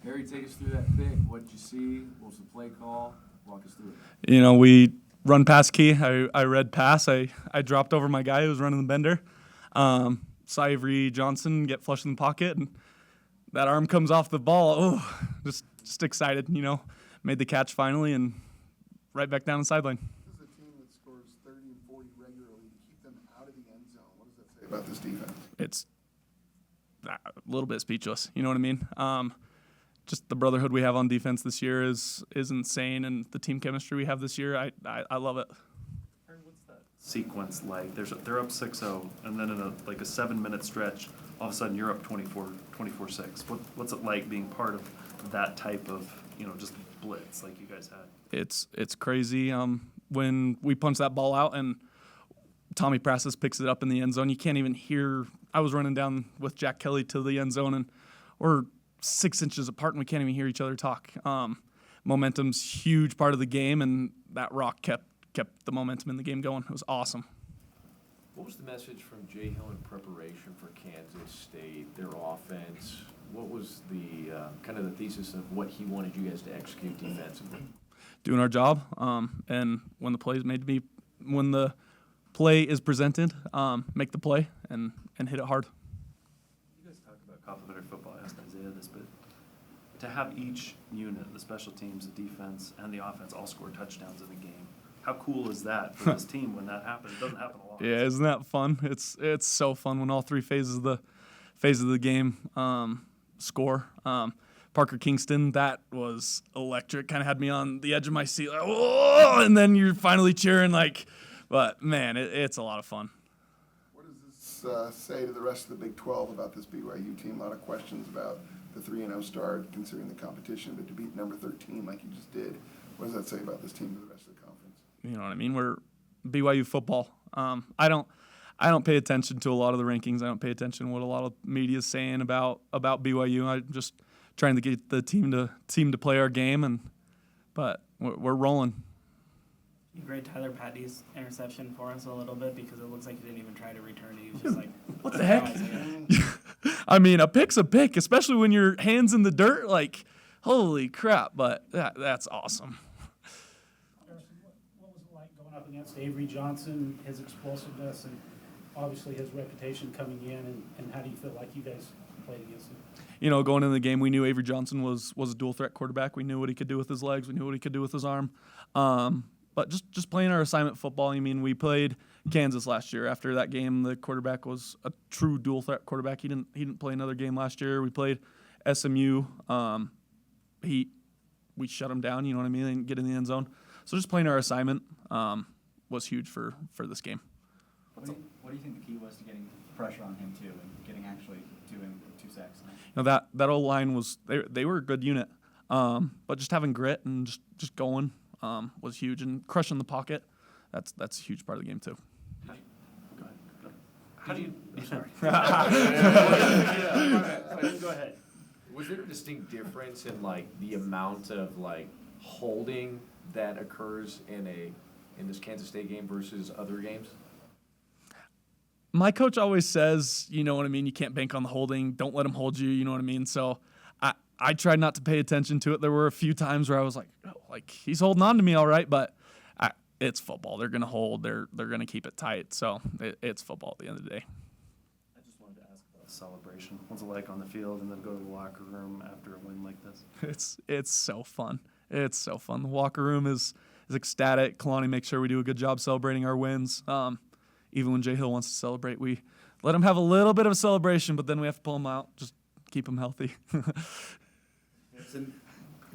Harry, take us through that pick. What did you see? What was the play call? Walk us through it. We run pass key. I read pass. I dropped over my guy who was running the bender. Saw Avery Johnson get flushed in the pocket, and that arm comes off the ball. Oh, just excited, Made the catch finally, and right back down the sideline. This is a team that scores 30 and 40 regularly to keep them out of the end zone. What does that say about this defense? It's a little bit speechless. You know what I mean? Just the brotherhood we have on defense this year is insane, and the team chemistry we have this year, I love it. What's that sequence like? They're up 6-0, and then in a 7-minute stretch, all of a sudden you're up 24-6. What's it like being part of that type of just blitz like you guys had? It's crazy. When we punch that ball out and Tommy Prassis picks it up in the end zone, you can't even hear. I was running down with Jack Kelly to the end zone, and we're 6 inches apart, and we can't even hear each other talk. Momentum's huge part of the game, and that rock kept the momentum in the game going. It was awesome. What was the message from Jay Hill in preparation for Kansas State, their offense? What was the kind of the thesis of what he wanted you guys to execute defensively? Doing our job, and when the play is presented, make the play and hit it hard. You guys talk about complementary football. I asked Isaiah this, but to have each unit, the special teams, the defense, and the offense all score touchdowns in a game, how cool is that for this team when that happens? It doesn't happen a lot. Yeah, isn't that fun? It's so fun when all three phases of the game score. Parker Kingston, that was electric. Kind of had me on the edge of my seat, like, whoa! And then you're finally cheering, but man, it's a lot of fun. What does this say to the rest of the Big 12 about this BYU team? A lot of questions about the 3-0 start, considering the competition, but to beat number 13 like you just did, what does that say about this team to the rest of the conference? You know what I mean? We're BYU football. I don't pay attention to a lot of the rankings. I don't pay attention to what a lot of media is saying about BYU. I'm just trying to get the team to play our game, but we're rolling. You grade Tyler Patty's interception for us a little bit because it looks like he didn't even try to return it. He was just like, what the heck? I mean, a pick's a pick, especially when your hand's in the dirt. Holy crap! But that's awesome. What was it like going up against Avery Johnson, his explosiveness, and obviously his reputation coming in, and how do you feel like you guys played against him? Going into the game, we knew Avery Johnson was a dual threat quarterback. We knew what he could do with his legs. We knew what he could do with his arm. But just playing our assignment football. We played Kansas last year. After that game, the quarterback was a true dual threat quarterback. He didn't play another game last year. We played SMU. We shut him down. You know what I mean? And get in the end zone. So just playing our assignment was huge for this game. What do you think the key was to getting pressure on him too, and getting actually doing 2 sacks? That old line was they were a good unit, but just having grit and just going was huge, and crushing the pocket. That's a huge part of the game too. Go ahead. How do you? Sorry. Go ahead. Was there a distinct difference in the amount of holding that occurs in this Kansas State game versus other games? My coach always says, you know what I mean, you can't bank on the holding. Don't let him hold you, you know what I mean? So I tried not to pay attention to it. There were a few times where I was like, oh, he's holding on to me all right, but it's football. They're going to hold. They're going to keep it tight. So it's football at the end of the day. I just wanted to ask about celebration. What's it like on the field and then go to the locker room after a win like this? It's so fun. It's so fun. The locker room is ecstatic. Kalani makes sure we do a good job celebrating our wins. Even when Jay Hill wants to celebrate, we let him have a little bit of a celebration, but then we have to pull him out, just keep him healthy.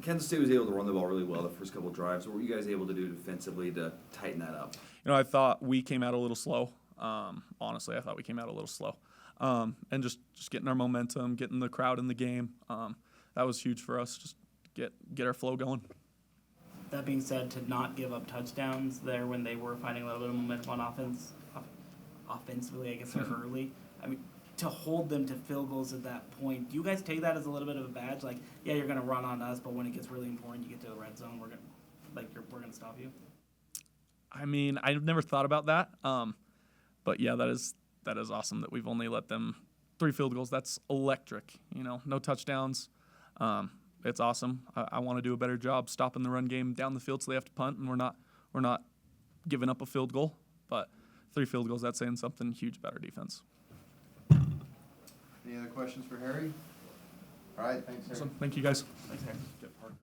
Kansas State was able to run the ball really well the first couple of drives. What were you guys able to do defensively to tighten that up? I thought we came out a little slow. Honestly, I thought we came out a little slow. And just getting our momentum, getting the crowd in the game, that was huge for us. Just get our flow going. That being said, to not give up touchdowns there when they were finding a little bit of momentum on offensively, I guess, early. To hold them to field goals at that point, do you guys take that as a little bit of a badge? Yeah, you're going to run on us, but when it gets really important, you get to the red zone, we're going to stop you? I've never thought about that. But yeah, that is awesome that we've only let them 3 field goals. That's electric. No touchdowns. it's awesome. I want to do a better job stopping the run game down the field so they have to punt, and we're not giving up a field goal. But 3 field goals, that's saying something huge about our defense. Any other questions for Harry? All right, thanks, Harry. Awesome. Thank you, guys. Thanks, Harry.